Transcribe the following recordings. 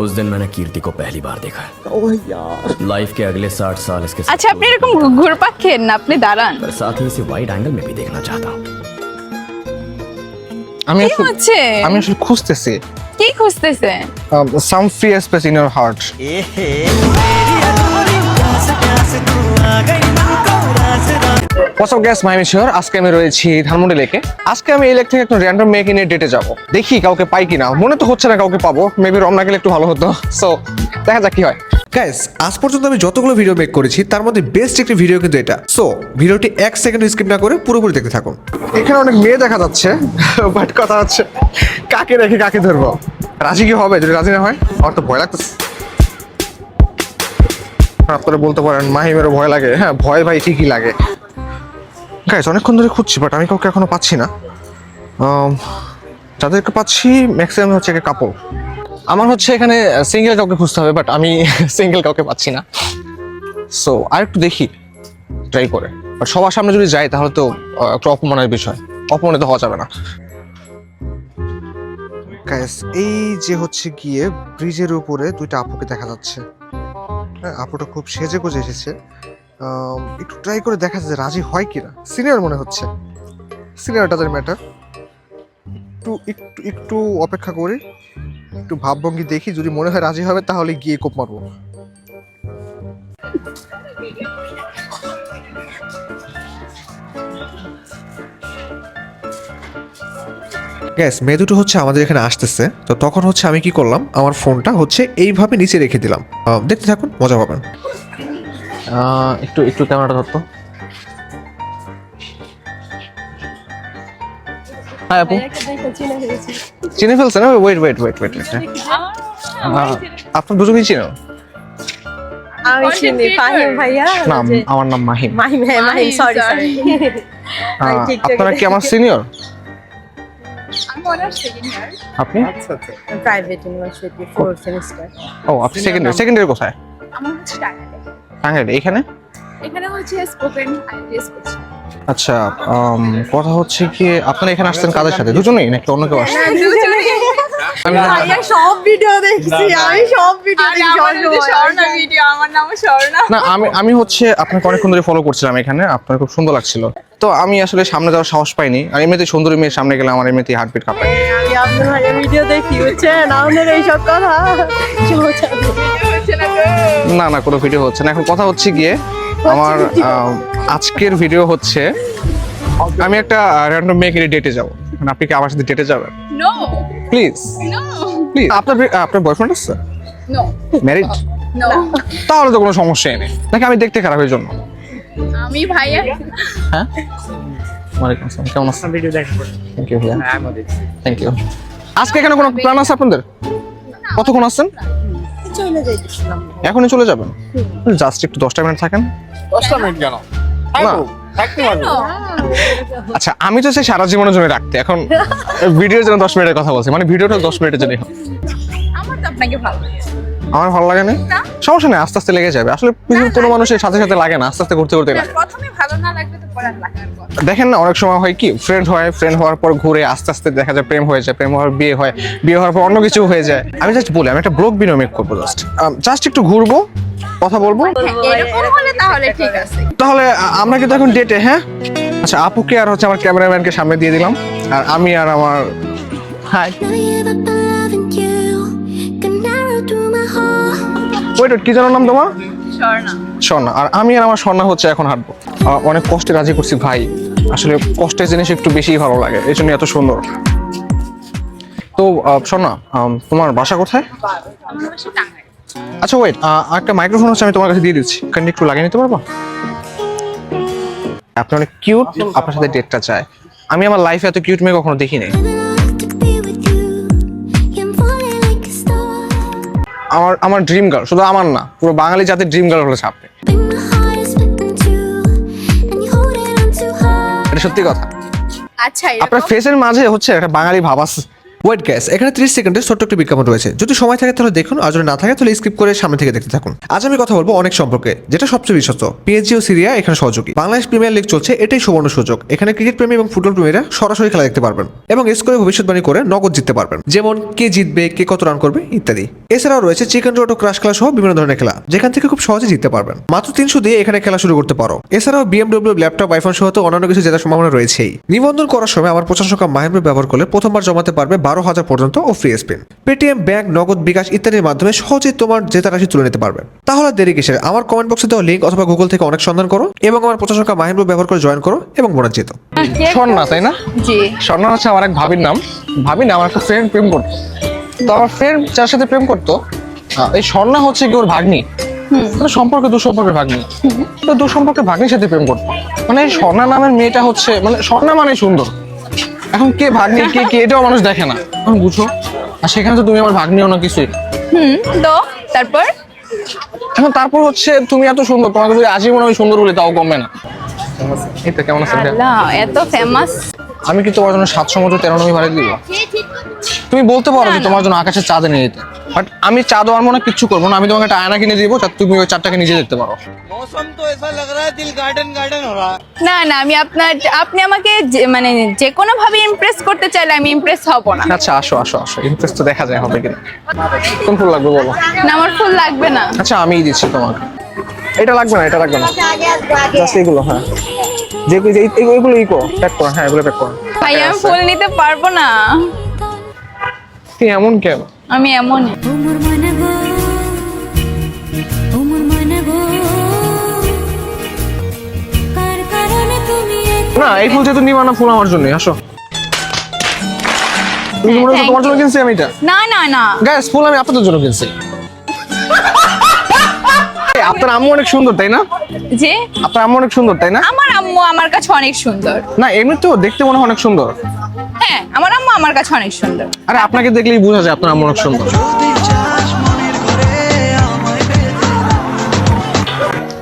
उस दिन मैंने कीर्ति को पहली बार देखा। ओह यार, लाइफ के अगले 60 साल इसके साथ। अच्छा আপনি এরকম ঘুরপাক খেয়েন না, আপনি দাঁড়ান। पर साथ ही इसे वाइड एंगल में भी देखना चाहता हूँ। আমি কি হচ্ছে? আসলে খুঁজতেছি কি খুঁজতেছেন? some free space in your heart. What's up guys, my name is Shahar. আজকে আমি রয়েছি ধানমন্ডি লেকে। আজকে আমি এই লেক থেকে একটা র্যান্ডম মেয়েকে নিয়ে ডেটে যাব। দেখি কাউকে পাই কিনা, মনে তো হচ্ছে না কাউকে পাবো। মেবি রমনা গেলে একটু ভালো হতো। সো দেখা যাক কি হয়। গাইস, আজ পর্যন্ত আমি যতগুলো ভিডিও মেক করেছি তার মধ্যে বেস্ট একটি ভিডিও কিন্তু এটা। সো ভিডিওটি 1 সেকেন্ড স্কিপ না করে পুরোপুরি দেখতে থাকুন। এখানে অনেক মেয়ে দেখা যাচ্ছে, বাট কথা হচ্ছে কাকে রেখে কাকে ধরবো। রাজি কি হবে? যদি রাজি না হয় আমার তো ভয় লাগতেছে। আপনারা বলতে পারেন মাহিমেরও ভয় লাগে। হ্যাঁ, ভয় ভাই ঠিকই লাগে। গাইস, অনেকক্ষণ ধরে খুঁজছি বাট আমি কাউকে এখনো পাচ্ছি না। যাদেরকে পাচ্ছি ম্যাক্সিমাম হচ্ছে কাপড়। আমার হচ্ছে এখানে সিঙ্গেল কাউকে খুঁজতে হবে, বাট আমি সিঙ্গেল কাউকে পাচ্ছি না। সো আর একটু দেখি, ট্রাই করে। বাট সবার সামনে যদি যাই তাহলে তো একটু অপমানের বিষয়, অপমানিত হওয়া যাবে না। গাইস, এই যে হচ্ছে গিয়ে ব্রিজের উপরে দুইটা আপুকে দেখা যাচ্ছে। হ্যাঁ, আপুটা খুব সেজে গুজে এসেছে। একটু ট্রাই করে দেখা যাচ্ছে রাজি হয় কিনা। সিনিয়র মনে হচ্ছে, সিনিয়র ডাজন্ট ম্যাটার। একটু একটু একটু অপেক্ষা করি, একটু ভাবভঙ্গি দেখি, যদি মনে হয় রাজি হবে তাহলে গিয়ে কোপ মারবো। গ্যাস, মেয়ে দুটো হচ্ছে আমাদের এখানে আসতেছে। তো তখন হচ্ছে আমি কি করলাম, আমার ফোনটা হচ্ছে এইভাবে নিচে রেখে দিলাম। দেখতে থাকুন, মজা পাবেন। একটু একটু ক্যামেরাটা ধরতো। হাই আপু, চিনে ফেলছেন? ওয়েট ওয়েট ওয়েট ওয়েট আপনার দুজনেই চিনো? আমি চিনি ফাহিম ভাইয়া। নাম, আমার নাম মাহিম। মাহিম, হ্যাঁ মাহিম, সরি সরি। আপনারা কি আমার সিনিয়র? আমি অনার্স সেকেন্ড ইয়ার। আপনি? Private university 4th semester. ও, আপনি সেকেন্ড ইয়ার কোথায়? আমার হচ্ছে টাঙ্গাইলে। টাঙ্গাইলে। এখানে হচ্ছে স্পোকেন আইএলটিএস করছি। আচ্ছা, কথা হচ্ছে কি আপনারা এখানে আসছেন কাদের সাথে? দুজনেই নাকি অন্য কেউ আসছে? ভাইয়া সব ভিডিও দেখছি, আমি সব ভিডিও দেখছি। স্বর্ণা ভিডিও, আমার নামও স্বর্ণা। না, আমি হচ্ছে আপনাকে অনেকক্ষণ ধরে ফলো করছিলাম এখানে, আপনার খুব সুন্দর লাগছিল। তো আমি আসলে সামনে যাওয়ার সাহস পাইনি। আর এমনিতে সুন্দরী মেয়ের সামনে গেলে আমার এমনিতেই হার্টবিট কাঁপায়। আমি আপনার ভাইয়া ভিডিও দেখি, বুঝছেন? আমাদের এইসব কথা না না, কোনো ভিডিও হচ্ছে না। এখন কথা হচ্ছে গিয়ে আমার আজকের ভিডিও হচ্ছে আমি একটা র্যান্ডম মেয়েকে ডেটে যাবো। আপনি কি আমার সাথে ডেটে যাবেন? No please no please. আপনার বয়ফ্রেন্ড আছে? No married? নো। তাহলে তো কোনো সমস্যাই নেই। নাকি আমি দেখতে খারাপ এই জন্য? আমি ভাইয়া। হ্যাঁ, ওয়ালাইকুম আসসালাম, কেমন আছেন? ভিডিও দেখেন। থ্যাংক ইউ ভাইয়া। হ্যাঁ, আমি দেখছি। Thank you. আজকে এখানে কোনো প্ল্যান আছে আপনাদের? কতক্ষণ আসছেন? চলে যাইতেছিলাম। এখনই চলে যাবেন? জাস্ট একটু 10টা মিনিট থাকেন। 10টা মিনিট কেন? না, আচ্ছা, আমি তো চাই সারা জীবনের জন্য রাখতে। এখন ভিডিওর জন্য 10 মিনিটের কথা বলছি, মানে ভিডিওটা 10 মিনিটের জন্য। আমার তো আপনাকে ভালো লাগে। আমার ভালো লাগে না, সমস্যা নেই, আস্তে আস্তে লেগে যাবে। আসলে কোনো মানুষের সাথে সাথে লাগে না, আস্তে আস্তে করতে করতে লাগে। প্রথমে ভালো না লাগবে তো পরে লাগার পর। দেখেন না, অনেক সময় হয় কি, ফ্রেন্ড হওয়ার পর ঘুরে আস্তে আস্তে দেখা যায় প্রেম হয়ে যায়, প্রেম হওয়ার বিয়ে হয়, বিয়ে হওয়ার পর অন্য কিছু হয়ে যায়। আমি জাস্ট বলি, আমি একটা ব্লগ ভিডিও মেক করবো, জাস্ট একটু ঘুরবো, কথা বলবো। এরকম হলে তাহলে ঠিক আছে। তাহলে আমরা কিন্তু এখন ডেটে। হ্যাঁ, আচ্ছা, আপুকে আর হচ্ছে আমার ক্যামেরাম্যানকে সামনে দিয়ে দিলাম, আর আমি আর আমার হাই ওয়েট, কি জানো নাম তোমার? স্বর্ণা। স্বর্ণা। আর আমি আর আমার স্বর্ণা হচ্ছে এখন হাঁটবো। অনেক কষ্টে রাজি করছি ভাই, আসলে কষ্টের জিনিস একটু বেশি ভালো লাগে, এই জন্য এত সুন্দর। তো স্বর্ণা, তোমার বাসা কোথায়? আমার বাসা টাঙ্গাইল। আচ্ছা ওয়েট, একটা মাইক্রোফোন হচ্ছে আমি তোমার কাছে দিয়ে দিচ্ছি, কারণ একটু লাগিয়ে নিতে পারবো? আপনি অনেক কিউট, আপনার সাথে ডেটটা চাই। আমি আমার লাইফে এত কিউট মেয়ে কখনো দেখি নাই। আমার ড্রিম গার্ল, শুধু আমার না, পুরো বাঙালি জাতির ড্রিম গার্ল হলো আপনি। এটা সত্যি কথা। আচ্ছা, আপনার ফেসের মাঝে হচ্ছে একটা বাঙালি ভাব আছে। ওয়েট গ্যাস, এখানে 30 সেকেন্ডের ছোট্ট একটি বিজ্ঞাপন রয়েছে। যদি সময় থাকে তাহলে দেখুন, আর যদি না থাকে তাহলে স্কিপ করে সামনে থেকে দেখতে থাকুন। আজ আমি কথা বলবো অনেক সম্পর্কে, যেটা সবচেয়ে বিশ্বস্ত। পিএসজি ও সিরিয়া এখানে সহযোগী। বাংলাদেশ প্রিমিয়ার লিগ চলছে, এটাই সুবর্ণ সুযোগ। এখানে ক্রিকেট প্রেমী এবং ফুটবল প্রেমীরা সরাসরি খেলা দেখতে পারবেন এবং স্কোরে ভবিষ্যৎবাণী করে নগদ জিততে পারবেন, যেমন কে জিতবে, কে কত রান করবে ইত্যাদি। এছাড়াও রয়েছে চিকেন রোড ও ক্রাশ খেলা সহ বিভিন্ন ধরনের খেলা, যেখান থেকে খুব সহজে জিততে পারবেন। মাত্র 300 দিয়ে এখানে খেলা শুরু করতে পারো। এছাড়াও BMW, ল্যাপটপ, আইফোন সহ তো অন্যান্য কিছু জেতার সম্ভাবনা রয়েছেই। নিবন্ধন করার সময় আমার 50 টাকা মাহেন্দ্র ব্যবহার করলে প্রথমবার জমাতে পারবে 12,000 পর্যন্ত ও ফ্রি স্পিন। পেটিএম, ব্যাংক, নগদ, বিকাশ ইত্যাদির মাধ্যমে সহজেই তোমার জেতা রাশি তুলে নিতে পারবে। তাহলে দেরি কিসের? আমার কমেন্ট বক্সে দেওয়া লিঙ্ক অথবা গুগল থেকে অনেক সন্ধান করো এবং আমার 50 টাকা মাহেন্দ্র ব্যবহার করে জয়েন করো এবং বোনাস জিতো। স্বর্ণা, তাই না? জি। স্বর্ণা হচ্ছে আমার এক ভাবির নাম। ভাবি না, আমার একটা ফ্রেন্ড প্রেম করতো। তো আমার ফ্রেন্ড যার সাথে প্রেম করতো, এই স্বর্ণা হচ্ছে কি ওর ভাগ্নি। সম্পর্কে দুঃসম্পর্কের ভাগ্নি। তো দুঃসম্পর্কের ভাগ্নির সাথে প্রেম করতো। মানে এই স্বর্ণা নামের মেয়েটা হচ্ছে, মানে স্বর্ণা মানে সুন্দর। এখন কে ভাগ্নি কে এটাও মানুষ দেখে না, এখন বুঝো। আর সেখানে তো তুমি আমার ভাগ্নিও না কিছুই। তো তারপর এখন তারপর হচ্ছে তুমি এত সুন্দর, তোমাকে যদি আজীবন আমি সুন্দর বলি তাও কমবে না। এই তো কেমন আছেন? আল্লাহ এত ফেমাস। আমি কি তোমার জন্য 7 সমুদ্র 13 নদী ভাড়া দিব? তুমি বলতে পারো যে তোমার জন্য আকাশের চাঁদ এনে দিতে, বাট আমি চাঁদ আর মনে কিচ্ছু করবো না। আমি তোমাকে একটা আয়না কিনে দিব যাতে তুমি ওই চাঁদটাকে নিজে দেখতে পারো। मौसम तो ऐसा लग रहा है दिल गार्डन गार्डन हो रहा है। না না, আপনি আমাকে মানে যে কোনো ভাবে ইমপ্রেস করতে চাইলে আমি ইমপ্রেস হব না। আচ্ছা আসো আসো আসো, ইন্টারেস্ট তো দেখা যায় হবে কিনা। কোন ফুল লাগবে বলো? না আমার ফুল লাগবে না। আচ্ছা আমিই দিচ্ছি তোমাকে। এটা লাগবে না, এটা লাগবে না, জাস্ট এগুলো। হ্যাঁ এগুলো ইকো প্যাক করো। হ্যাঁ এগুলো প্যাক করো। ভাই আমি ফুল নিতে পারবো না। তুই এমন কেন? আমি এমনই। না এই ফুল যেহেতু নিবা না, ফুল আমার জন্য। আসো। তুমি মনে হচ্ছে তোমার জন্য কিনছি আমি এটা? না না না গাইস, ফুল আমি আপনাদের জন্য কিনছি। আপনার আম্মু অনেক সুন্দর, তাই না? যে আপনার আম্মু অনেক সুন্দর, তাই না? আমার আম্মু আমার কাছে অনেক সুন্দর। না এমনিতেও দেখতে মনে হয় অনেক সুন্দর। হ্যাঁ আমার আম্মু আমার কাছে অনেক সুন্দর। আরে আপনাকে দেখলেই বোঝা যায় আপনার আম্মু অনেক সুন্দর।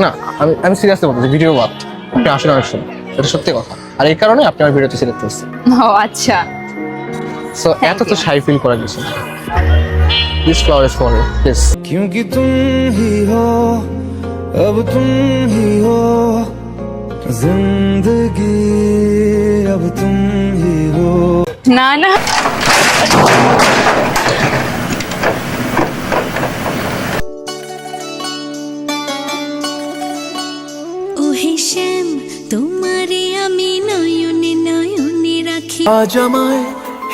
না আমি সিরিয়াসলি বলতেছি, ভিডিও বাদ। আপনি আসলে অনেক সুন্দর, এটা সত্যি কথা। আর এই কারণে আপনি আমার ভিডিওতে সিলেক্ট করছেন। ও আচ্ছা। সো এত তো শাই ফিল করা গেছে। This flower is for you, please. क्योंकि तुम ही हो, अब तुम ही हो, जिंदगी अब तुम ही हो। না না ওহে শ্যাম তোমারে আমি নয়নে নয়নে রাখি। আজ আমায়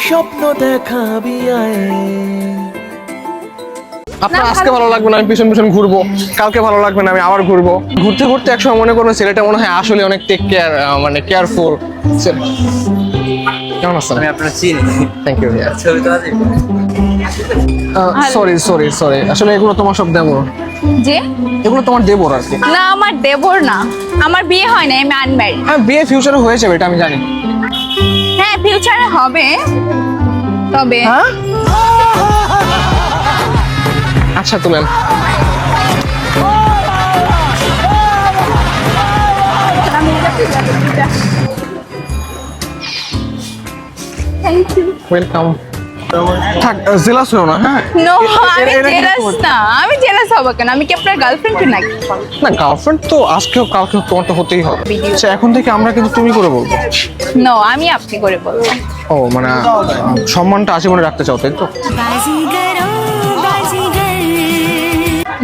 স্বপ্ন দেখাবি আয়। আপনার আজকে ভালো লাগবে না, আমি পিছন পিছন ঘুরবো। কালকে ভালো লাগবে না, আমি আবার ঘুরবো। ঘুরতে ঘুরতে একসময় মনে করবো ছেলেটা মনে হয় আসলে অনেক টেক কেয়ার, মানে কেয়ারফুল। কেমন আছেন? আমি আপনার চিনি। Thank you. ছবি তো আছে। সরি সরি সরি, আসলে এগুলো তোমার সব দেবর। যে এগুলো তোমার দেবর আর কি। না আমার দেবর না, আমার বিয়ে হয় না, আমি আনম্যারিড। হ্যাঁ বিয়ে ফিউচারে হয়ে যাবে, এটা আমি জানি। হ্যাঁ ফিউচারে হবে, তবে হ্যাঁ আচ্ছা তুলেন। ওয়েলকাম। থাক জেলাস হও না। হ্যাঁ নো আমি এরা কি জেলাস করছে? না, আমি জেলাস হব কেন? আমি কি আপনার গার্লফ্রেন্ড নাকি? না গার্লফ্রেন্ড তো আজকেও কালকেও তোমার তো হতেই হবে। আচ্ছা এখন থেকে আমরা কিন্তু তুমি করে বলবো। নো আমি আপনি করে বলবো। ও মানে সম্মানটা আজীবনে রাখতে চাও, তাই তো? বাজিগার ও বাজিগার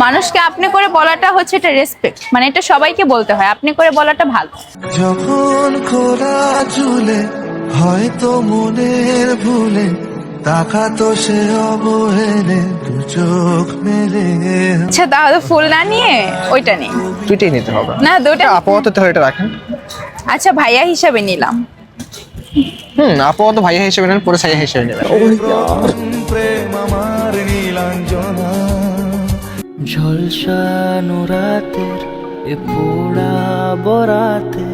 মানুষকে আপনি করে বলাটা হচ্ছে এটা রেসপেক্ট, মানে এটা সবাইকে বলতে হয়, আপনি করে বলাটা ভালো। যখন খোলা ঝুলে হয়তো মনের ভুলে তাকাতো সে অবহেলে দু চোখ মেলে। আচ্ছা তাহলে ফুল না নিয়ে ওইটা নেই। দুইটাই নিতে হবে না দুটো। আপাতত তাহলে এটা রাখেন। আচ্ছা ভাইয়া হিসাবে নিলাম। আপাতত ভাইয়া হিসেবে নেন, পরে সাইয়া হিসেবে নেবেন। প্রেম আমার নীলাঞ্জনা ঝলসানো রাতের এ পোড়া বরাতে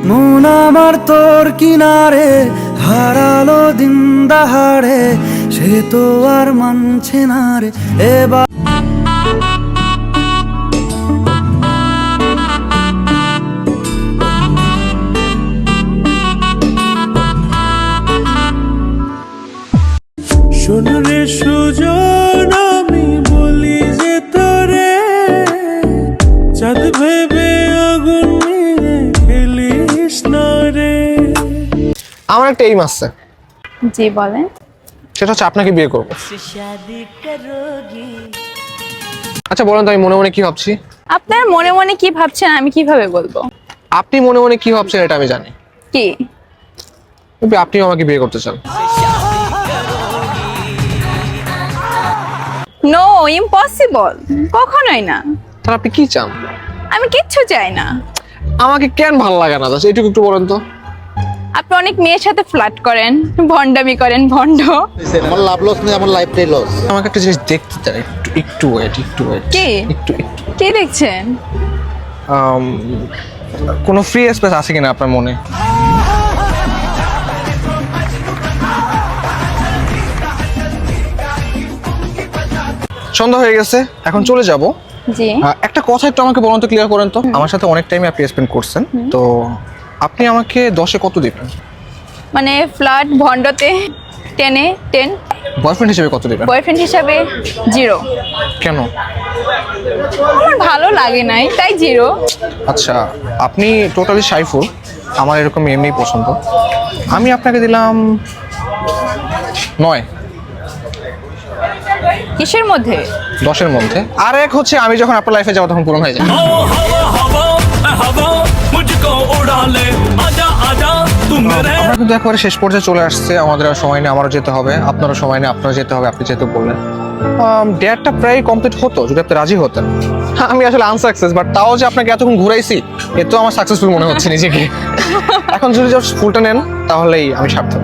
মন আমার তোর কিনারে হারালো দিন দাহাড়ে সে তো আর মানছে না রে এবার। শোন রে সুজন আমি বলি যে তোরে চাঁদ ভেবে আগুন নিয়ে খেলিস না রে। আমার একটা এইম আছে, জি বলেন। সেটা হচ্ছে আপনাকে বিয়ে করব। আচ্ছা বলেন তো আমি মনে মনে কি ভাবছি? আপনার মনে মনে কি ভাবছেন আমি কিভাবে বলবো? আপনি মনে মনে কি ভাবছেন এটা আমি জানি। কি? Maybe আপনিও আমাকে বিয়ে করতে চান। নো, ইম্পসিবল, কখনোই না। তাহলে আপনি কি চান? আমি কিচ্ছু চাই না। আমাকে কেন ভালো লাগে না জাস্ট এইটুকু একটু বলেন তো। আপনি অনেক মেয়ের সাথে ফ্লার্ট করেন, ভন্ডামি করেন, ভন্ড। আমার লাভ লস নেই, আমার লাইফটাই লস। আমাকে একটা জিনিস দেখতে চাই, একটু ওয়েট। কি? একটু কি দেখছেন? কোনো ফ্রি স্পেস আছে কিনা আপনার মনে? সন্ধ্যা হয়ে গেছে, এখন চলে যাব। জি। একটা কথা একটু আমাকে বলুন তো, ক্লিয়ার করেন তো। আমার সাথে অনেক টাইম আপনি স্পেন্ড করছেন, তো আপনি আমাকে 10-এ কত দিবেন? মানে ফ্লার্ট ভন্ডতে 10-এ 10, বয়ফ্রেন্ড হিসেবে কত দিবেন? বয়ফ্রেন্ড হিসাবে 0। কেন? আমার ভালো লাগে নাই তাই 0। আচ্ছা, আপনি টোটালি সাইফুল, আমার এরকম এমনি পছন্দ। আমি আপনাকে দিলাম 9। কিসের মধ্যে? 10-এর মধ্যে। আর এক হচ্ছে আমি যখন আপনার লাইফে যাবো তখন পূরণ হয়ে যায়। আমরা কিন্তু একবারে শেষ পর্যায়ে চলে আসছে, আমাদের আর সময় নেই, আমারও যেতে হবে, আপনারও সময় নেই, আপনারও যেতে হবে, আপনি যেহেতু বললেন। ডেটটা প্রায় কমপ্লিট হতো যদি আপনি রাজি হতেন। আমি আসলে আনসাকসেস, বাট তাও যে আপনাকে এতক্ষণ ঘুরাইছি এতো আমার সাকসেসফুল মনে হচ্ছে নিজেকে। এখন যদি জাস্ট ফুলটা নেন তাহলেই আমি সার্থক।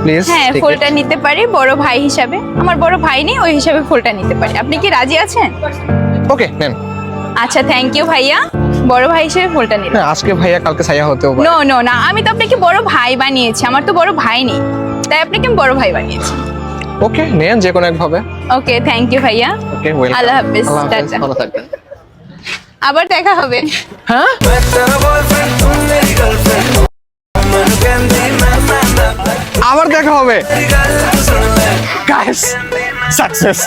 প্লিজ। হ্যাঁ, ফুলটা নিতে পারি বড় ভাই হিসাবে। আমার বড় ভাই নেই, ওই হিসাবে ফুলটা নিতে পারি। আপনি কি রাজি আছেন? ওকে নেন। আচ্ছা, থ্যাংক ইউ ভাইয়া। বড় ভাই হিসেবে ফুলটা নিন। হ্যাঁ, আজকে ভাইয়া কালকে ছায়া হতেও পারে। নো নো না, আমি তো আপনাকে বড় ভাই বানিয়েছি, আমার তো বড় ভাই নেই, তাই আপনাকে আমি বড় ভাই বানিয়েছি। ওকে নেন যে কোনো একভাবে। ওকে, থ্যাংক ইউ ভাইয়া। ওকে, ওয়েলকাম। আল্লাহ হাফেজ, আল্লাহ হাফেজ, টাটা। ভালো থাকবেন। আবার দেখা হবে। হ্যাঁ, আবার দেখা হবে। Guys, success.